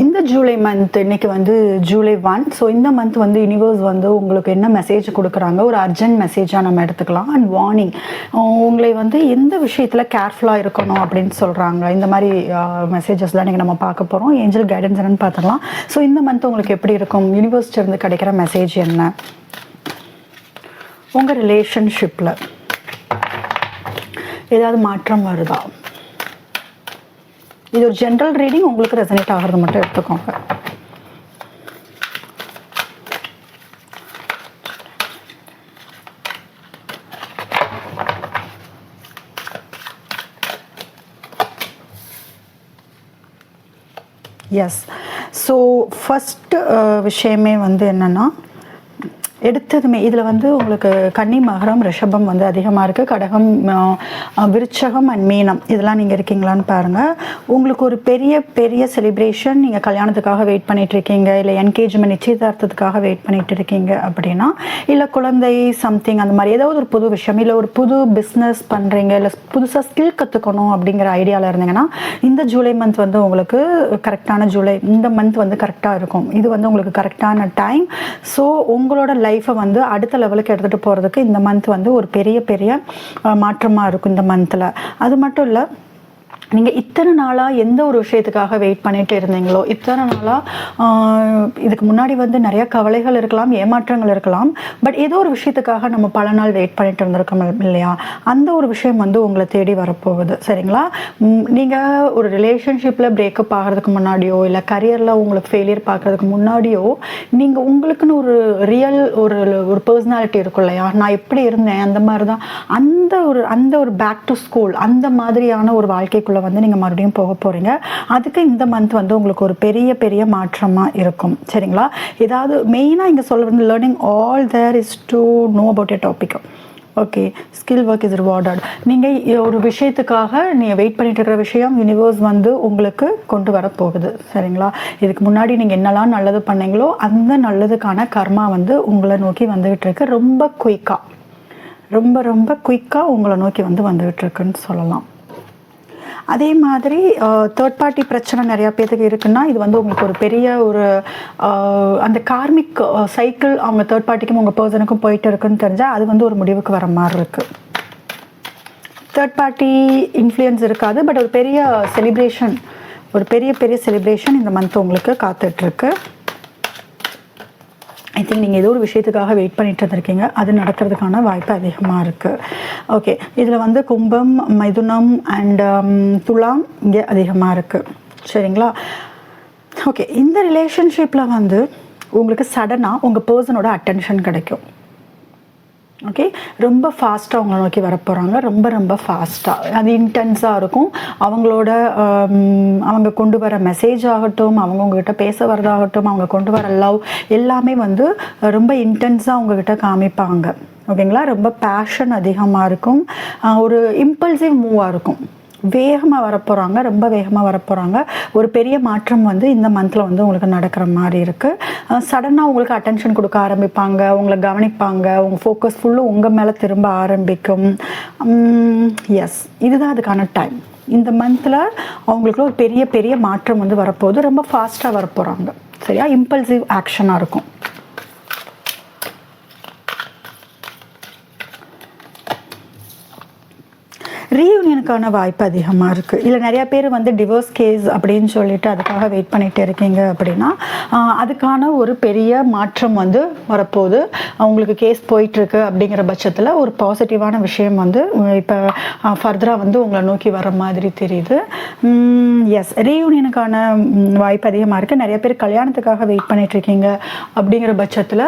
இந்த July month இன்னைக்கு வந்து ஜூலை 1. ஸோ இந்த மந்த் வந்து யூனிவர்ஸ் வந்து உங்களுக்கு என்ன மெசேஜ் கொடுக்குறாங்க, ஒரு அர்ஜென்ட் மெசேஜாக நம்ம எடுத்துக்கலாம். அண்ட் வார்னிங், உங்களை வந்து எந்த விஷயத்தில் கேர்ஃபுல்லாக இருக்கணும் அப்படின்னு சொல்கிறாங்க. இந்த மாதிரி மெசேஜஸ்லாம் இன்றைக்கி நம்ம பார்க்க போகிறோம். ஏஞ்சல் கைடன்ஸ் என்னன்னு பார்த்துக்கலாம். ஸோ இந்த மந்த் உங்களுக்கு எப்படி இருக்கும், யூனிவர்ஸ்லேருந்து கிடைக்கிற மெசேஜ் என்ன, உங்கள் ரிலேஷன்ஷிப்பில் ஏதாவது மாற்றம் வருதா? இது ஒரு ஜென்ரல் ரீடிங், உங்களுக்கு ரெசனேட் ஆகிறது மட்டும் எடுத்துக்கோங்க. எஸ். ஸோ ஃபஸ்ட்டு விஷயமே வந்து என்னென்னா, எடுத்ததுமே இதில் வந்து உங்களுக்கு கன்னி, மகரம், ரிஷபம் வந்து அதிகமாக இருக்குது. கடகம், விருச்சகம் அண்ட் மீனம் இதெல்லாம் நீங்கள் இருக்கீங்களான்னு பாருங்கள். உங்களுக்கு ஒரு பெரிய பெரிய செலிப்ரேஷன், நீங்கள் கல்யாணத்துக்காக வெயிட் பண்ணிகிட்ருக்கீங்க, இல்லை என்கேஜ்மெண்ட் நிச்சயதார்த்தத்துக்காக வெயிட் பண்ணிகிட்டு இருக்கீங்க அப்படின்னா, இல்லை குழந்தை சம்திங் அந்த மாதிரி ஏதாவது ஒரு புது விஷயம், இல்லை ஒரு புது பிஸ்னஸ் பண்ணுறீங்க, இல்லை புதுசாக ஸ்கில் கற்றுக்கணும் அப்படிங்கிற ஐடியாவில் இருந்தீங்கன்னா இந்த ஜூலை மந்த் வந்து உங்களுக்கு கரெக்டான இந்த மந்த் வந்து கரெக்டாக இருக்கும். இது வந்து உங்களுக்கு கரெக்டான டைம். ஸோ உங்களோட லைஃப்பை வந்து அடுத்த லெவலுக்கு எடுத்துகிட்டு போகிறதுக்கு இந்த மந்த் வந்து ஒரு பெரிய பெரிய மாற்றமாக இருக்கும் இந்த மந்தில். அது மட்டும் இல்லை, நீங்கள் இத்தனை நாளாக எந்த ஒரு விஷயத்துக்காக வெயிட் பண்ணிட்டு இருந்தீங்களோ, இத்தனை நாளாக இதுக்கு முன்னாடி வந்து நிறைய கவலைகள் இருக்கலாம், ஏமாற்றங்கள் இருக்கலாம், பட் ஏதோ ஒரு விஷயத்துக்காக நம்ம பல நாள் வெயிட் பண்ணிட்டு இருந்திருக்கோம் இல்லையா, அந்த ஒரு விஷயம் வந்து உங்களை தேடி வரப்போகுது. சரிங்களா? நீங்கள் ஒரு ரிலேஷன்ஷிப்பில் பிரேக்கப் ஆகிறதுக்கு முன்னாடியோ, இல்லை கரியரில் உங்களுக்கு ஃபெயிலியர் பார்க்குறதுக்கு முன்னாடியோ, நீங்கள் உங்களுக்குன்னு ஒரு ரியல் ஒரு பர்சனாலிட்டி இருக்கும் இல்லையா, நான் எப்படி இருந்தேன் அந்த மாதிரி தான், அந்த ஒரு பேக் டு ஸ்கூல் அந்த மாதிரியான ஒரு வாழ்க்கைக்குள்ள வந்து நீங்கள் மறுபடியும் போக போகிறீங்க. அதுக்கு இந்த மந்த் வந்து உங்களுக்கு ஒரு பெரிய பெரிய மாற்றமாக இருக்கும். சரிங்களா? ஏதாவது மெயினாக இங்கே சொல்ல வந்து learning all there is to know about a topic. Okay, skill work is rewarded. நீங்கள் ஒரு விஷயத்துக்காக நீங்கள் வெயிட் பண்ணிட்டு இருக்கிற விஷயம் யூனிவர்ஸ் வந்து உங்களுக்கு கொண்டு வர போகுது. சரிங்களா? இதுக்கு முன்னாடி நீங்கள் என்னெல்லாம் நல்லது பண்ணீங்களோ அந்த நல்லதுக்கான கர்மா வந்து உங்களை நோக்கி வந்துகிட்டு இருக்கு. ரொம்ப குயிக்காக உங்களை நோக்கி வந்துகிட்டு இருக்குன்னு சொல்லலாம். அதே மாதிரி தேர்ட் பார்ட்டி பிரச்சனை நிறையா பேருக்கு இருக்குன்னா, இது வந்து உங்களுக்கு ஒரு பெரிய ஒரு அந்த கார்மிக் சைக்கிள் அவங்க தேர்ட் பார்ட்டிக்கும் உங்கள் பர்சனுக்கும் போயிட்டு இருக்குன்னு தெரிஞ்சால் அது வந்து ஒரு முடிவுக்கு வர மாதிரி இருக்குது. தேர்ட் பார்ட்டி இன்ஃப்ளூயன்ஸ் இருக்காது, பட் ஒரு பெரிய செலிப்ரேஷன், ஒரு பெரிய பெரிய செலிப்ரேஷன் இந்த மந்த் உங்களுக்கு காத்துட்ருக்கு. ஐ திங்க் நீங்கள் ஏதோ ஒரு விஷயத்துக்காக வெயிட் பண்ணிட்டு இருந்திருக்கீங்க, அது நடக்கிறதுக்கான வாய்ப்பு அதிகமாக இருக்குது. ஓகே, இதில் வந்து கும்பம், மிதுனம் அண்ட் துலாம் இங்கே அதிகமாக இருக்குது. சரிங்களா? ஓகே, இந்த ரிலேஷன்ஷிப்பில் வந்து உங்களுக்கு சடனாக உங்கள் பர்சனோட அட்டென்ஷன் கிடைக்கும். ஓகே, ரொம்ப ஃபாஸ்ட்டாக அவங்கள நோக்கி வரப்போகிறாங்க. ரொம்ப ஃபாஸ்ட்டாக அது இன்டென்ஸாக இருக்கும். அவங்க கொண்டு வர மெசேஜ் ஆகட்டும், அவங்க உங்ககிட்ட பேச வரதாகட்டும், அவங்க கொண்டு வர லவ் எல்லாமே வந்து ரொம்ப இன்டென்ஸாக உங்ககிட்ட காமிப்பாங்க. ஓகேங்களா? ரொம்ப பேஷன் அதிகமாக இருக்கும். ஒரு இம்பல்சிவ் மூவாக இருக்கும். வேகமாக வரப்போகிறாங்க, ரொம்ப வேகமாக வரப்போகிறாங்க. ஒரு பெரிய மாற்றம் வந்து இந்த மந்தில் வந்து உங்களுக்கு நடக்கிற மாதிரி இருக்குது. சடனாக உங்களுக்கு அட்டென்ஷன் கொடுக்க ஆரம்பிப்பாங்க, உங்களை கவனிப்பாங்க, உங்கள் ஃபோக்கஸ் ஃபுல்லும் உங்கள் மேலே திரும்ப ஆரம்பிக்கும். எஸ், இதுதான் அதுக்கான டைம். இந்த மந்தில் அவங்களுக்கு ஒரு பெரிய பெரிய மாற்றம் வந்து வரப்போகுது. ரொம்ப ஃபாஸ்ட்டாக வரப்போகிறாங்க. சரியா? இம்பல்சிவ் ஆக்ஷனாக இருக்கும். ரீயூனியனுக்கான வாய்ப்பு அதிகமாக இருக்குது. இல்லை நிறையா பேர் வந்து டிவோர்ஸ் கேஸ் அப்படின்னு சொல்லிட்டு அதுக்காக வெயிட் பண்ணிகிட்டு இருக்கீங்க அப்படின்னா, அதுக்கான ஒரு பெரிய மாற்றம் வந்து வரப்போகுது. அவங்களுக்கு கேஸ் போயிட்டுருக்கு அப்படிங்கிற பட்சத்தில் ஒரு பாசிட்டிவான விஷயம் வந்து இப்போ ஃபர்தராக வந்து உங்களை நோக்கி வர மாதிரி தெரியுது. எஸ், ரீயூனியனுக்கான வாய்ப்பு அதிகமாக இருக்குது. நிறைய பேர் கல்யாணத்துக்காக வெயிட் பண்ணிகிட்ருக்கீங்க அப்படிங்கிற பட்சத்தில்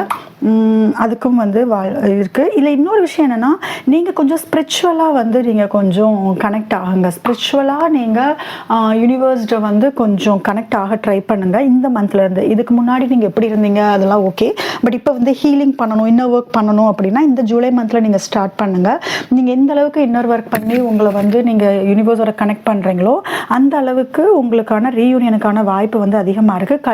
அதுக்கும் வந்து இருக்குது. இல்லை இன்னொரு விஷயம் என்னென்னா, நீங்கள் கொஞ்சம் ஸ்பிரிச்சுவலாக வந்து நீங்கள் கொஞ்சம் கனெக்ட் ஆகுங்க. ஸ்பிரிச்சுவலாக நீங்கள் யூனிவர்ஸ்ட வந்து கொஞ்சம் கனெக்ட் ஆக ட்ரை பண்ணுங்கள் இந்த மந்த்லேருந்து. இதுக்கு முன்னாடி நீங்கள் எப்படி இருந்தீங்க அதெல்லாம் ஓகே, பட் இப்போ வந்து ஹீலிங் பண்ணணும், இன்னர் ஒர்க் பண்ணணும் அப்படின்னா இந்த ஜூலை மந்தில் நீங்கள் ஸ்டார்ட் பண்ணுங்கள். நீங்கள் எந்த அளவுக்கு இன்னர் ஒர்க் பண்ணி உங்களை வந்து நீங்கள் யூனிவர்ஸோட கனெக்ட் பண்ணுறீங்களோ அந்த அளவுக்கு உங்களுக்கான ரீயூனியனுக்கான வாய்ப்பு வந்து அதிகமாக இருக்குது.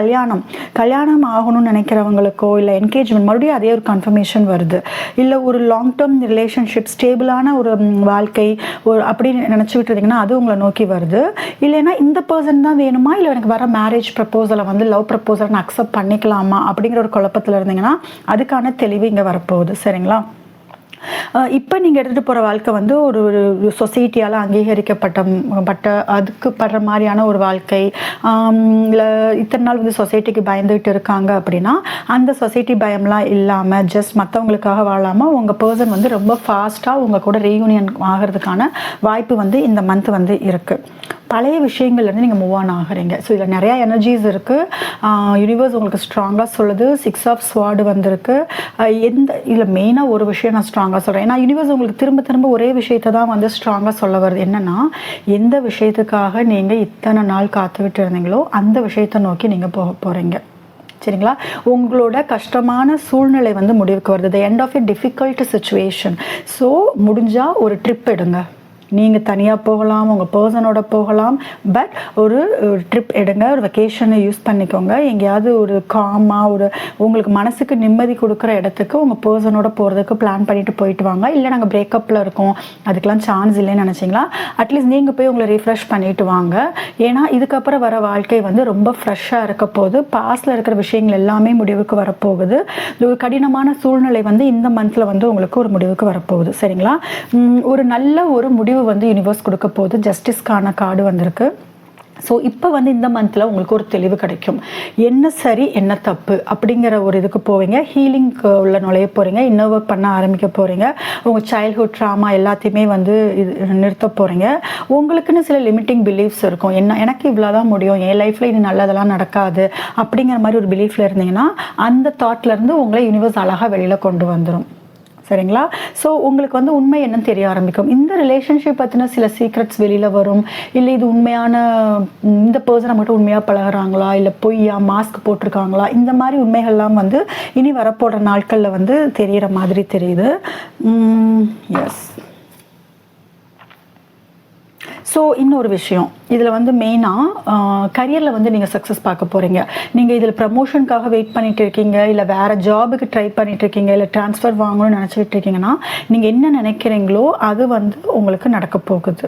கல்யாணம் ஆகணும்னு நினைக்கிறவங்களுக்கோ, இல்லை என்கேஜ்மெண்ட் மறுபடியும் அதே ஒரு கன்ஃபர்மேஷன் வருது, இல்லை ஒரு லாங் டேர்ம் ரிலேஷன்ஷிப், ஸ்டேபிளான ஒரு வாழ்க்கை ஒரு அப்படி நினச்சிக்கிட்டு இருந்தீங்கன்னா அது உங்களை நோக்கி வருது. இல்லைன்னா இந்த பர்சன் தான் வேணுமா, இல்லை எனக்கு வர மேரேஜ் ப்ரப்போசலை வந்து லவ் ப்ரப்போசலை நான் அக்செப்ட் பண்ணிக்கலாமா அப்படிங்கிற ஒரு குழப்பத்தில் இருந்தீங்கன்னா அதுக்கான தெளிவு இங்கே வரப்போகுது. சரிங்களா? இப்போ நீங்கள் எடுத்துகிட்டு போகிற வாழ்க்கை வந்து ஒரு ஒரு சொசைட்டியால் அங்கீகரிக்கப்பட்ட அதுக்கு படுற மாதிரியான ஒரு வாழ்க்கை, இல்லை இத்தனை நாள் வந்து சொசைட்டிக்கு பயந்துகிட்டு இருக்காங்க அப்படின்னா அந்த சொசைட்டி பயம்லாம் இல்லாமல் ஜஸ்ட் மற்றவங்களுக்காக வாழாமல் உங்கள் பர்சன் வந்து ரொம்ப ஃபாஸ்ட்டாக உங்கள் கூட ரீயூனியன் ஆகிறதுக்கான வாய்ப்பு வந்து இந்த மந்த் வந்து இருக்குது. பழைய விஷயங்கள்லேருந்து நீங்கள் மூவ் ஆன் ஆகுறீங்க. ஸோ இதில் நிறையா எனர்ஜிஸ் இருக்குது. யூனிவர்ஸ் உங்களுக்கு ஸ்ட்ராங்காக சொல்லுது. 6 ஆஃப் ஸ்வார்டு வந்திருக்கு. இதில் மெயினாக ஒரு விஷயம் நான் ஸ்ட்ராங்காக சொல்கிறேன். ஏன்னா யூனிவர்ஸ் உங்களுக்கு திரும்ப திரும்ப ஒரே விஷயத்தை தான் வந்து ஸ்ட்ராங்காக சொல்ல வருது. என்னென்னா, எந்த விஷயத்துக்காக நீங்கள் இத்தனை நாள் காத்துக்கிட்டு இருந்தீங்களோ அந்த விஷயத்தை நோக்கி நீங்கள் போக போகிறீங்க. சரிங்களா? உங்களோட கஷ்டமான சூழ்நிலை வந்து முடிவுக்கு வருது. The end of a difficult situation. So முடிஞ்சால் ஒரு ட்ரிப் எடுங்க. நீங்கள் தனியாக போகலாம், உங்கள் பர்சனோட போகலாம். பட் ஒரு ட்ரிப் எடுங்க, ஒரு வெக்கேஷனை யூஸ் பண்ணிக்கோங்க. எங்கேயாவது ஒரு காமாக ஒரு உங்களுக்கு மனசுக்கு நிம்மதி கொடுக்குற இடத்துக்கு உங்கள் பர்சனோட போகிறதுக்கு பிளான் பண்ணிட்டு போயிட்டு வாங்க. இல்லை நாங்கள் பிரேக்கப்பில் இருக்கோம், அதுக்கெலாம் சான்ஸ் இல்லைன்னு நினச்சிங்களா, அட்லீஸ்ட் நீங்கள் போய் உங்களை ரீஃப்ரெஷ் பண்ணிட்டு வாங்க. ஏன்னா இதுக்கப்புறம் வர வாழ்க்கை வந்து ரொம்ப ஃப்ரெஷ்ஷாக இருக்க போகுது. பாஸ்டில் இருக்கிற விஷயங்கள் எல்லாமே முடிவுக்கு வரப்போகுது. ஒரு கடினமான சூழ்நிலை வந்து இந்த மந்தில் வந்து உங்களுக்கு ஒரு முடிவுக்கு வரப்போகுது. சரிங்களா? ஒரு நல்ல ஒரு முடிவு வந்து யூனிவர்ஸ் கொடுக்க போகுது. ஜஸ்டிஸ்க்கான கார்டு வந்திருக்கு. ஸோ இப்போ வந்து இந்த மந்தில் உங்களுக்கு ஒரு தெளிவு கிடைக்கும். என்ன சரி என்ன தப்பு அப்படிங்கிற ஒரு இதுக்கு போவீங்க. ஹீலிங்க்கு உள்ள நுழைய போகிறீங்க. இன்னர் ஒர்க் பண்ண ஆரம்பிக்க போகிறீங்க. உங்கள் சைல்ட்ஹுட் ட்ராமா எல்லாத்தையுமே வந்து நிறுத்த போகிறீங்க. உங்களுக்குன்னு சில லிமிட்டிங் பிலீஃப்ஸ் இருக்கும். எனக்கு இவ்வளோ தான் முடியும், என் லைஃப்பில் இனி நல்லதெல்லாம் நடக்காது அப்படிங்கிற மாதிரி ஒரு பிலீஃபில் இருந்தீங்கன்னா அந்த தாட்லேருந்து உங்களை யூனிவர்ஸ் அழகாக வெளியில் கொண்டு வந்துடும். சரிங்களா? ஸோ உங்களுக்கு வந்து உண்மை என்னன்னு தெரிய ஆரம்பிக்கும். இந்த ரிலேஷன்ஷிப் பற்றின சில சீக்ரெட்ஸ் வெளியில் வரும். இல்லை இது உண்மையான இந்த பர்சனை மட்டும் உண்மையாக பழகிறாங்களா, இல்லை பொய்யா மாஸ்க் போட்டிருக்காங்களா, இந்த மாதிரி உண்மைகள்லாம் வந்து இனி வரப்போடுற நாட்களில் வந்து தெரிகிற மாதிரி தெரியுது. எஸ். ஸோ இன்னொரு விஷயம், இதில் வந்து மெயினாக கரியரில் வந்து நீங்கள் சக்ஸஸ் பார்க்க போகிறீங்க. நீங்கள் இதில் ப்ரமோஷனுக்காக வெயிட் பண்ணிகிட்டு இருக்கீங்க, இல்லை வேறு ஜாபுக்கு ட்ரை பண்ணிகிட்ருக்கீங்க, இல்லை ட்ரான்ஸ்ஃபர் வாங்கணும்னு நினச்சிக்கிட்டு இருக்கீங்கன்னா நீங்கள் என்ன நினைக்கிறீங்களோ அது வந்து உங்களுக்கு நடக்க போகுது.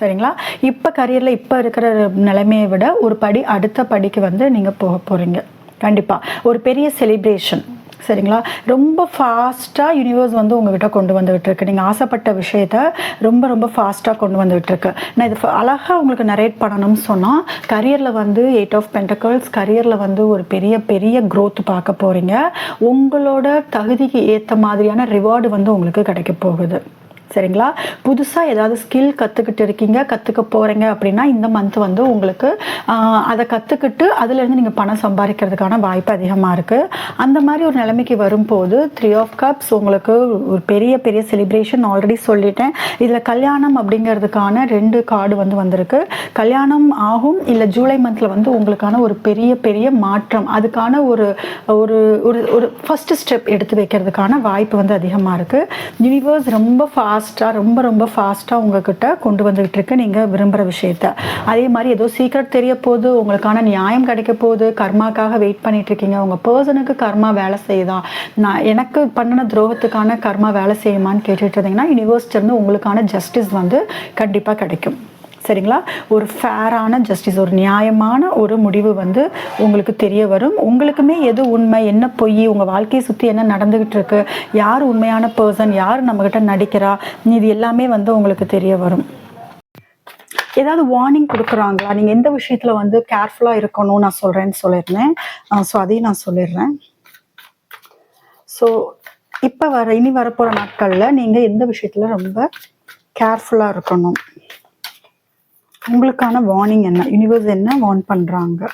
சரிங்களா? இப்போ கரியரில் இப்போ இருக்கிற நிலைமையை விட ஒரு படி அடுத்த படிக்கு வந்து நீங்கள் போக போகிறீங்க. கண்டிப்பாக ஒரு பெரிய செலிப்ரேஷன். சரிங்களா? ரொம்ப ஃபாஸ்ட்டாக யூனிவர்ஸ் வந்து உங்ககிட்ட கொண்டு வந்து விட்டுருக்கு. நீங்கள் ஆசைப்பட்ட விஷயத்த ரொம்ப ரொம்ப ஃபாஸ்ட்டாக கொண்டு வந்து விட்டுருக்கு. நான் இது அழகாக உங்களுக்கு நரேட் பண்ணணும்னு சொன்னால், கரியரில் வந்து 8 ஆஃப் பென்டக்கிள்ஸ், கரியரில் வந்து ஒரு பெரிய பெரிய க்ரோத் பார்க்க போகிறீங்க. உங்களோட தகுதிக்கு ஏற்ற மாதிரியான ரிவார்டு வந்து உங்களுக்கு கிடைக்க போகுது. சரிங்களா? புதுசாக ஏதாவது ஸ்கில் கற்றுக்கிட்டு இருக்கீங்க, கற்றுக்க போகிறீங்க அப்படின்னா இந்த மந்த் வந்து உங்களுக்கு அதை கற்றுக்கிட்டு அதுலேருந்து நீங்கள் பணம் சம்பாதிக்கிறதுக்கான வாய்ப்பு அதிகமாக இருக்குது. அந்த மாதிரி ஒரு நிலைமைக்கு வரும்போது 3 ஆஃப் கப்ஸ் உங்களுக்கு ஒரு பெரிய பெரிய செலிப்ரேஷன். ஆல்ரெடி சொல்லிட்டேன். இதில் கல்யாணம் அப்படிங்கிறதுக்கான 2 கார்டு வந்து வந்திருக்கு. கல்யாணம் ஆகும், இல்லை ஜூலை மந்தில் வந்து உங்களுக்கான ஒரு பெரிய பெரிய மாற்றம், அதுக்கான ஒரு ஒரு ஒரு ஃபஸ்ட்டு ஸ்டெப் எடுத்து வைக்கிறதுக்கான வாய்ப்பு வந்து அதிகமாக இருக்குது. யூனிவர்ஸ் ரொம்ப ரொம்ப ரொம்ப ஃபாஸ்ட்டாக உங்ககிட்ட கொண்டு வந்துகிட்டு இருக்கு நீங்கள் விரும்புகிற விஷயத்த. அதே மாதிரி ஏதோ சீக்கிரம் தெரிய போகுது, உங்களுக்கான நியாயம் கிடைக்க போகுது. கர்மாக்காக வெயிட் பண்ணிட்டு இருக்கீங்க. உங்கள் பர்சனுக்கு கர்மா வேலை செய்யுதா, நான் எனக்கு பண்ணின துரோகத்துக்கான கர்மா வேலை செய்யுமான்னு கேட்டுட்டு இருந்தீங்கன்னா யூனிவர்ஸ்லேருந்து உங்களுக்கான ஜஸ்டிஸ் வந்து கண்டிப்பாக கிடைக்கும். சரிங்களா? ஒரு ஃபேரான ஜஸ்டிஸ், ஒரு நியாயமான ஒரு முடிவு வந்து உங்களுக்கு தெரிய வரும். உங்களுக்குமே எது உண்மை என்ன பொய், உங்கள் வாழ்க்கையை சுற்றி என்ன நடந்துக்கிட்டு இருக்கு, யார் உண்மையான பர்சன், யார் நம்மக்கிட்ட நடிக்கிறா, இது எல்லாமே வந்து உங்களுக்கு தெரிய வரும். ஏதாவது வார்னிங் கொடுக்குறாங்களா, நீங்கள் எந்த விஷயத்தில் வந்து கேர்ஃபுல்லாக இருக்கணும் நான் சொல்கிறேன்னு சொல்லியிருந்தேன். ஸோ அதையும் நான் சொல்லிடுறேன். ஸோ இப்போ இனி வரப்போகிற நாட்களில் நீங்கள் எந்த விஷயத்தில் ரொம்ப கேர்ஃபுல்லாக இருக்கணும், உங்களுக்கான வார்னிங் என்ன, யூனிவர்ஸ் என்ன வார்ன் பண்றாங்க?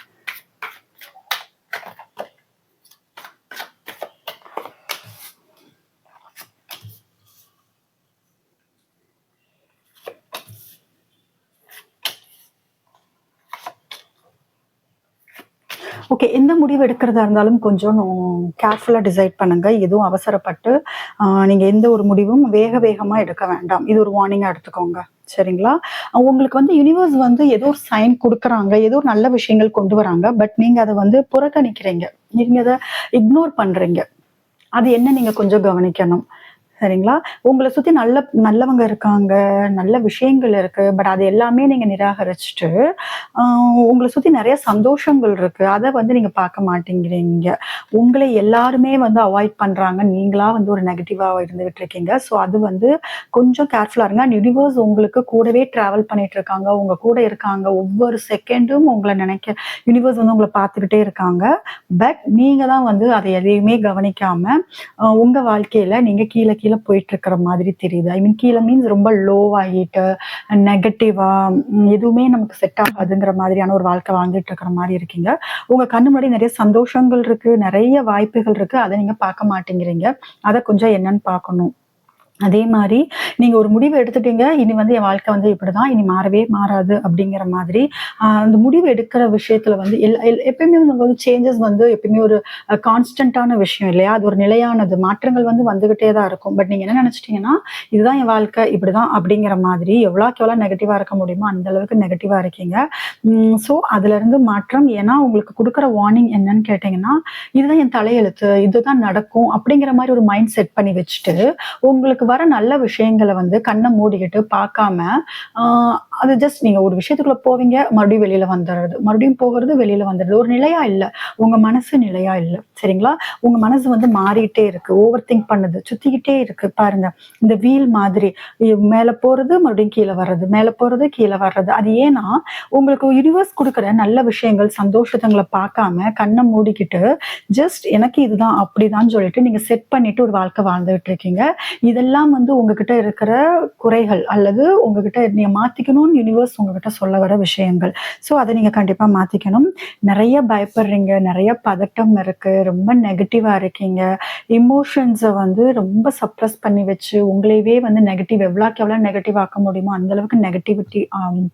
ஓகே, எந்த முடிவு எடுக்கிறதா இருந்தாலும் கொஞ்சம் கேர்ஃபுல்லாக டிசைட் பண்ணுங்க. எதுவும் அவசரப்பட்டு நீங்கள் எந்த ஒரு முடிவும் வேகமாக எடுக்க வேண்டாம். இது ஒரு வார்னிங்காக எடுத்துக்கோங்க. சரிங்களா? உங்களுக்கு வந்து யூனிவர்ஸ் வந்து ஏதோ ஒரு சைன் கொடுக்குறாங்க, ஏதோ ஒரு நல்ல விஷயங்கள் கொண்டு வராங்க. பட் நீங்கள் அதை வந்து புறக்கணிக்கிறீங்க, நீங்கள் அதை இக்னோர் பண்ணுறீங்க. அது என்ன நீங்கள் கொஞ்சம் கவனிக்கணும். சரிங்களா? உங்கள சுத்தி நல்லவங்க இருக்காங்க, நல்ல விஷயங்கள் இருக்கு. பட் அது எல்லாமே நீங்க நிராகரிச்சுட்டு, அ உங்கள சுத்தி நெறைய சந்தோஷங்கள் இருக்கு. அத வந்து நீங்க பார்க்க மாட்டேங்கிறீங்க. உங்கள எல்லாருமே வந்து அவாய்ட் பண்றாங்க. நீங்களா வந்து ஒரு நெகட்டிவா இருந்துகிட்டு இருக்கீங்க. ஸோ அது வந்து கொஞ்சம் கேர்ஃபுல்லா இருங்க. அண்ட் யுனிவர்ஸ் உங்களுக்கு கூடவே டிராவல் பண்ணிட்டு இருக்காங்க. உங்க கூட இருக்காங்க. ஒவ்வொரு செகண்டும் உங்கள யுனிவர்ஸ் வந்து உங்கள பார்த்துக்கிட்டே இருக்காங்க. பட் நீங்க தான் வந்து அத எதையுமே கவனிக்காம, உங்க வாழ்க்கையில நீங்க கீழ கீழ போயிட்டு இருக்கிற மாதிரி தெரியுது. ஐ மீன் கீழ மீன்ஸ் ரொம்ப லோ ஆகிட்டு, நெகட்டிவா எதுவுமே நமக்கு செட் ஆகாதுங்கிற மாதிரியான ஒரு வாழ்க்கை வாழ்ந்துட்டு இருக்கிற மாரி இருக்கீங்க. உங்க கண்ணு முன்னாடி நெறைய சந்தோஷங்கள் இருக்கு, நெறைய வாய்ப்புகள் இருக்கு. அத நீங்க பார்க்க மாட்டேங்கிறீங்க. அத கொஞ்சம் என்னன்னு பார்க்கணும். அதே மாரி நீங்க ஒரு முடிவு எடுத்துட்டீங்க. இனி வந்து என் வாழ்க்கை வந்து இப்படிதான். இனி மாறவே மாறாது அப்படிங்கிற மாதிரி, அந்த முடிவு எடுக்கிற விஷயத்துல வந்து எல் எல் எப்பயுமே வந்து சேஞ்சஸ் வந்து எப்பயுமே ஒரு கான்ஸ்டன்ட்டான விஷயம் இல்லையா? அது ஒரு நிலையானது. மாற்றங்கள் வந்து வந்துகிட்டே தான் இருக்கும். பட் நீங்க என்ன நெனச்சுட்டீங்கன்னா, இதுதான் என் வாழ்க்கை, இப்படிதான் அப்படிங்கிற மாதிரி எவ்வளோக்கு எவ்வளோ நெகட்டிவா இருக்க முடியுமோ, அந்த அளவுக்கு நெகட்டிவா இருக்கீங்க. ஸோ அதுலருந்து மாற்றம் ஏன்னா உங்களுக்கு குடுக்குற வார்னிங் என்னன்னு கேட்டீங்கன்னா, இதுதான் என் தலையெழுத்து, இதுதான் நடக்கும் அப்படிங்கிற மாரி ஒரு மைண்ட் செட் பண்ணி வச்சுட்டு, உங்களுக்கு வர நல்ல விஷயங்கள வந்து கண்ண மூடிக்கிட்டு பார்க்காம, ஆ அது ஜஸ்ட் நீங்க ஒரு விஷயத்துக்குள்ள போவீங்க, மறுபடியும் வெளியில வந்துர்றது. மறுபடியும் போகுறது, வெளியில வந்துர்றது. ஒரு நிலையா இல்ல. உங்க மனசு நிலையா இல்ல. சரிங்களா? உங்க மனசு வந்து மாறிட்டே இருக்கு. ஓவர் திங்க் பண்ணுது. சுத்திக்கிட்டே இருக்கு. பாருங்க. இந்த வீல் மாதிரி மேல போறது, மறுபடியும் கீழ வர்றது. மேல போறது, கீழ வர்றது. அது ஏன்னா, உங்களுக்கு யுனிவர்ஸ் குடுக்குற நல்ல விஷயங்கள், சந்தோஷத்தங்கள பார்க்காம, கண்ண மூடிக்கிட்டு, ஜஸ்ட் எனக்கு இதுதான், அப்படிதான்னு சொல்லிட்டு நீங்க செட் பண்ணிட்டு ஒரு வாழ்க்கை வாழ்ந்துகிட்டு இருக்கீங்க. இதெல்லாம் வந்து உங்ககிட்ட இருக்கிற குறைகள் அல்லது உங்ககிட்ட நீங்க மாத்திக்கணும்னு யுனிவர்ஸ் உங்ககிட்ட சொல்ல வர விஷயங்கள். ஸோ அத நீங்க கண்டிப்பா மாத்திக்கணும். நெறைய பயப்படுறீங்க, நெறைய பதட்டம் இருக்கு, ரொம்ப நெகட்டிவா இருக்கீங்க. எமோஷன்ஸ வந்து ரொம்ப சப்ரஸ் பண்ணி வச்சு, உங்களையவே வந்து எவ்வளோக்கு எவ்வளோ நெகட்டிவ் ஆக்க முடியுமோ, அந்த அளவுக்கு நெகட்டிவிட்டி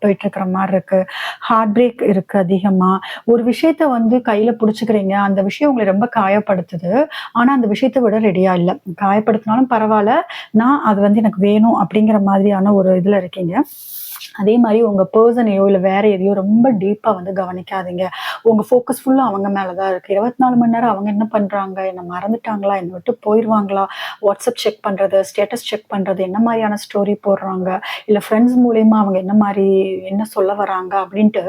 போயிட்டு இருக்கிற மாரி இருக்கு. ஹார்ட் பிரேக் இருக்கு அதிகமா. ஒரு விஷயத்த வந்து கையில புடிச்சுக்கிறீங்க. அந்த விஷயம் உங்கள ரொம்ப காயப்படுத்துது. ஆனா, அந்த விஷயத்த விட ரெடியா இல்ல. காயப்படுத்தினாலும் பரவால்ல. நான் அது வந்து எனக்கு வேணும் அப்படிங்கிற மாதிரியான ஒரு இதுல இருக்கீங்க. அதே மாரி உங்க பெர்சனையோ, இல்ல வேற எதையோ ரொம்ப டீப்பா வந்து கவனிக்காதீங்க. உங்க ஃபோக்கஸ் ஃபுல்லா அவங்க மேல தான் இருக்கு. 24 மணி நேரம் அவங்க என்ன பண்றாங்க? என்ன மறந்துட்டாங்களா? என்ன விட்டு போயிருவாங்களா? வாட்ஸ்அப் செக் பண்றது, ஸ்டேட்டஸ் செக் பண்றது, என்ன மாரியான ஸ்டோரி போடுறாங்க? இல்ல ஃப்ரெண்ட்ஸ் மூலியமா அவங்க என்ன சொல்ல வராங்க? அப்படின்ட்டு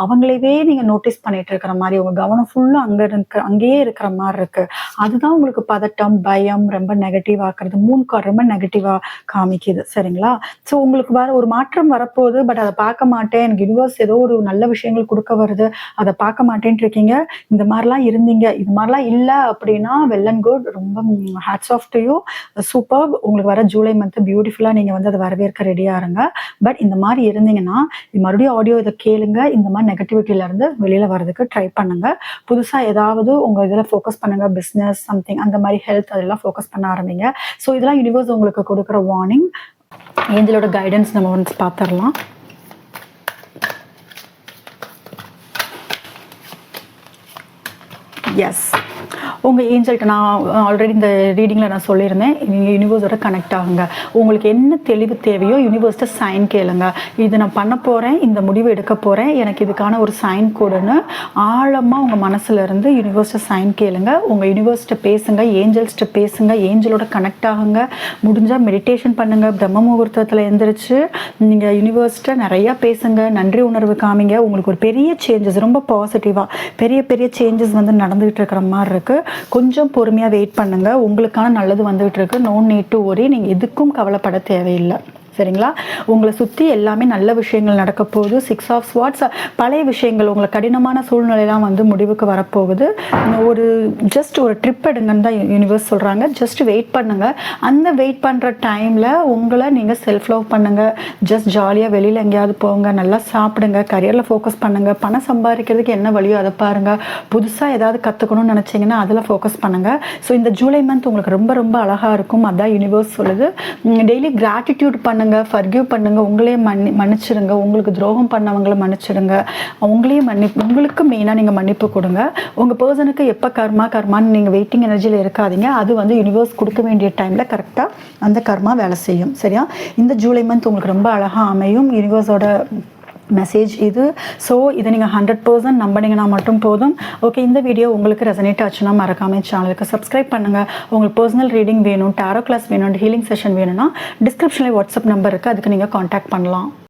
அவங்களவே நீங்க நோட்டீஸ் பண்ணிட்டு இருக்கிற மாரி, உங்க கவனம் ஃபுல்லா அங்கேயே இருக்கிற மாரி இருக்கு. அதுதான் உங்களுக்கு பதட்டம், பயம், ரொம்ப நெகட்டிவ் ஆக்குறது. மூன் கார்ட் ரொம்ப நெகட்டிவா காமிக்குது. சரிங்களா? ஸோ உங்களுக்கு ஒரு மாற்றம் வரப்போகுது. பட் அத பார்க்க மாட்டேன். எனக்கு யுனிவர்ஸ் ஏதோ ஒரு நல்ல விஷயங்கள் குடுக்க வருது. அத பார்க்க மாட்டேன்ட்டு இருக்கீங்க. இந்த மாரிலாம் இருந்தீங்க. இது மாரிலாம் இல்ல அப்படின்னா வெல் அண்ட் குட். ரொம்ப hats off to you. Superb. உங்களுக்கு வர ஜூலை மந்த் பியூட்டிஃபுல்லா நீங்க வந்து அத வரவேற்க ரெடியா இருங்க. பட் இந்த மாரி இருந்தீங்கன்னா, மறுபடியும் ஆடியோ இத கேளுங்க. இந்த மாரி நெகட்டிவிட்டில இருந்து வெளியில வரதுக்கு ட்ரை பண்ணுங்க. புதுசா ஏதாவது உங்க இதுல ஃபோக்கஸ் பண்ணுங்க. பிசினஸ் சம்திங் அந்த மாரி ஹெல்த் அதெல்லாம் ஃபோக்கஸ் பண்ண ஆரம்பிங்க. ஸோ இதெல்லாம் யுனிவர்ஸ் உங்களுக்கு குடுக்குற வார்னிங். ஏஞ்சலோட கைடன்ஸ் நம்ம ஒன்ஸ் பார்த்துரலாம். எஸ். உங்க ஏஞ்சல்ட்ட நான் ஆல்ரெடி இந்த ரீடிங்ல நான் சொல்லியிருந்தேன். நீங்க யுனிவர்ஸோட கனெக்ட் ஆகுங்க. உங்களுக்கு என்ன தெளிவு தேவையோ யுனிவர்ஸ்ட்ட சைன் கேளுங்க. இது நான் பண்ண போறேன், இந்த முடிவு எடுக்க போறேன், எனக்கு இதுக்கான ஒரு சைன் கொடுன்னு ஆழமா உங்க மனசுல இருந்து யுனிவர்ஸ்ட்ட சைன் கேளுங்க. உங்க யுனிவர்ஸ்ட்ட பேசுங்க, ஏஞ்சல்ஸ்ட்ட பேசுங்க, ஏஞ்சலோட கனெக்ட் ஆகுங்க. முடிஞ்சா மெடிடேஷன் பண்ணுங்க. பிரம்ம முகூர்த்தத்துல எந்திரிச்சு நீங்க யுனிவர்ஸ்ட்ட நிறைய பேசுங்க. நன்றி உணர்வு காமிங்க. உங்களுக்கு ஒரு பெரிய சேஞ்சஸ், ரொம்ப பாசிட்டிவா பெரிய பெரிய சேஞ்சஸ் வந்து நடந்துகிட்டு இருக்கிற மாதிரி இருக்கு. கொஞ்சம் பொறுமையா வெயிட் பண்ணுங்க. உங்களுக்கான நல்லது வந்துகிட்டு இருக்கு. No need to worry. நீங்க எதுக்கும் கவலைப்பட தேவையில்லை. சரிங்களா? உங்களை சுற்றி எல்லாமே நல்ல விஷயங்கள் நடக்க போகுது. 6 ஆஃப் ஸ்வார்ட்ஸ் பழைய விஷயங்கள் உங்களை கடினமான சூழ்நிலையெல்லாம் வந்து முடிவுக்கு வரப்போகுது. ஜஸ்ட் ஒரு ட்ரிப் எடுங்கன்னு தான் யூனிவர்ஸ் சொல்கிறாங்க. ஜஸ்ட் வெயிட் பண்ணுங்கள். அந்த வெயிட் பண்ணுற டைமில் உங்களை நீங்கள் செல்ஃப் லவ் பண்ணுங்கள். ஜஸ்ட் ஜாலியாக வெளியில் எங்கேயாவது போங்க, நல்லா சாப்பிடுங்க, கரியரில் ஃபோக்கஸ் பண்ணுங்கள். பணம் சம்பாதிக்கிறதுக்கு என்ன வழியோ அதை பாருங்கள். புதுசாக ஏதாவது கற்றுக்கணும்னு நினச்சிங்கன்னா அதில் ஃபோக்கஸ் பண்ணுங்கள். ஸோ இந்த ஜூலை மந்த் உங்களுக்கு ரொம்ப ரொம்ப அழகாக இருக்கும். அதான் யூனிவர்ஸ் சொல்லுது. டெய்லி கிராட்டிடியூட் பண்ணுங்க, ஃபர்கிவ் பண்ணுங்க, உங்களையே மன்னிச்சிடுங்க, உங்களுக்கு துரோகம் பண்ணவங்களை மன்னிச்சிடுங்க, உங்களுக்கு மெயினாக நீங்கள் மன்னிப்பு கொடுங்க. உங்கள் பர்சனுக்கு எப்போ கர்மான்னு நீங்கள் வெயிட்டிங் எனர்ஜியில் இருக்காதீங்க. அது வந்து யூனிவர்ஸ் கொடுக்க வேண்டிய டைமில் கரெக்டாக அந்த கர்மா வேலை செய்யும். சரியா? இந்த ஜூலை மந்த் உங்களுக்கு ரொம்ப அழகாக அமையும். யூனிவர்ஸோட மெசேஜ் இது. ஸோ இதை நீங்கள் 100% நம்பினீங்கன்னா மட்டும் போதும். ஓகே, இந்த வீடியோ உங்களுக்கு ரெசனேட் ஆச்சுன்னா மறக்காமல் சேனலுக்கு சப்ஸ்கிரைப் பண்ணுங்கள். உங்களுக்கு பர்சனல் ரீடிங் வேணும், டாரோ கிளாஸ் வேணும், ஹீலிங் செஷன் வேணும்னா டிஸ்கிரிப்ஷனில் வாட்ஸ்அப் நம்பர் இருக்குது, அதுக்கு நீங்கள் காண்டாக்ட் பண்ணலாம்.